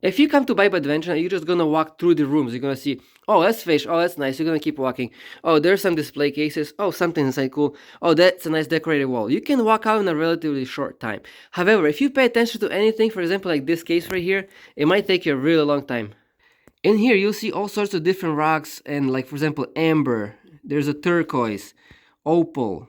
If you come to Bible Adventure, you're just gonna walk through the rooms. You're gonna see, oh, that's fish. Oh, that's nice. You're gonna keep walking. Oh, there's some display cases. Oh, something inside cool. Oh, that's a nice decorated wall. You can walk out in a relatively short time. However, if you pay attention to anything, for example, like this case right here, it might take you a really long time. In here, you'll see all sorts of different rocks, and like, for example, amber. There's a turquoise, opal,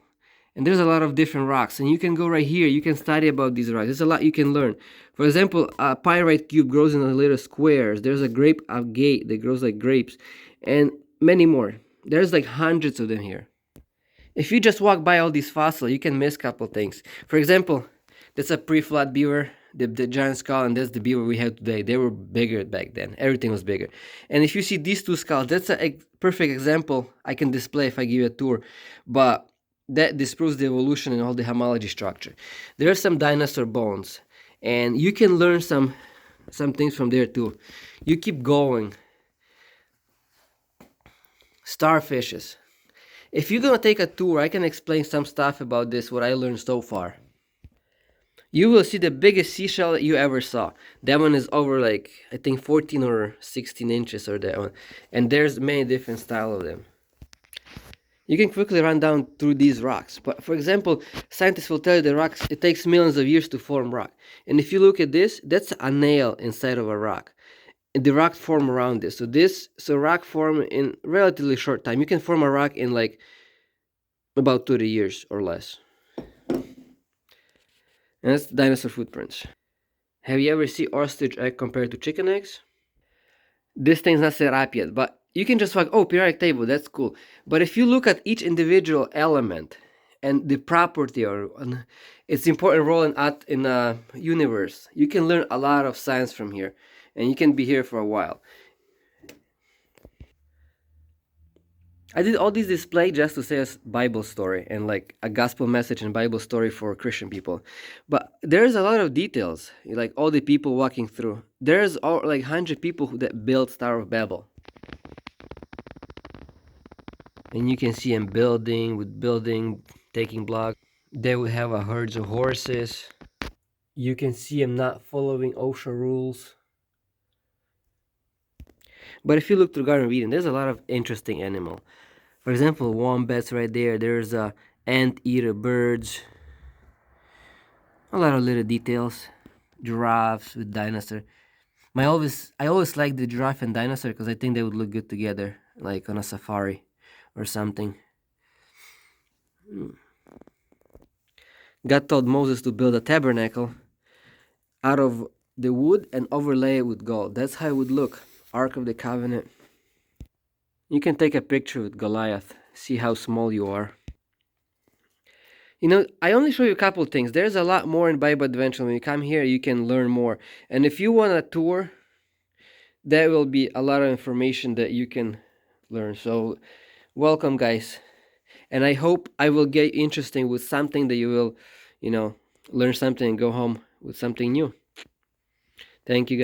and there's a lot of different rocks. And you can go right here, you can study about these rocks. There's a lot you can learn. For example, a pyrite cube grows in a little squares. There's a grape agate that grows like grapes, and many more. There's like hundreds of them here. If you just walk by all these fossils, you can miss a couple things. For example, that's a pre-flood beaver, the giant skull, and that's the beaver we have today. They were bigger back then. Everything was bigger. And if you see these two skulls, that's a perfect example I can display if I give you a tour. But that disproves the evolution and all the homology structure. There are some dinosaur bones, and you can learn some things from there too. You keep going. Starfishes. If you're gonna take a tour, I can explain some stuff about this, what I learned so far. You will see the biggest seashell that you ever saw. That one is over like, I think 14 or 16 inches, or that one. And there's many different styles of them. You can quickly run down through these rocks. But for example, scientists will tell you the rocks, it takes millions of years to form rock. And if you look at this, that's a nail inside of a rock. And the rock form around this. So rock form in relatively short time. You can form a rock in like about 30 years or less. And that's the dinosaur footprints. Have you ever seen ostrich egg compared to chicken eggs? This thing's not set up yet, but you can just like, oh, periodic table, that's cool. But if you look at each individual element and the property or its important role in a universe, you can learn a lot of science from here, and you can be here for a while. I did all these display just to say a Bible story and like a gospel message and Bible story for Christian people. But there's a lot of details, like all the people walking through. There's all like 100 people that built Tower of Babel. And you can see them building, taking blocks. They will have a herds of horses. You can see them not following OSHA rules. But if you look through Garden of Eden, there's a lot of interesting animal. For example, wombats right there. There's anteater birds. A lot of little details. Giraffes with dinosaur. I always like the giraffe and dinosaur because I think they would look good together, like on a safari or something. God told Moses to build a tabernacle out of the wood and overlay it with gold. That's how it would look. Ark of the Covenant. You can take a picture with Goliath. See how small you are. You know, I only show you a couple things. There's a lot more in Bible Adventure. When you come here, you can learn more. And if you want a tour, there will be a lot of information that you can learn. So, welcome, guys. And I hope I will get interesting with something that you will, learn something and go home with something new. Thank you, guys.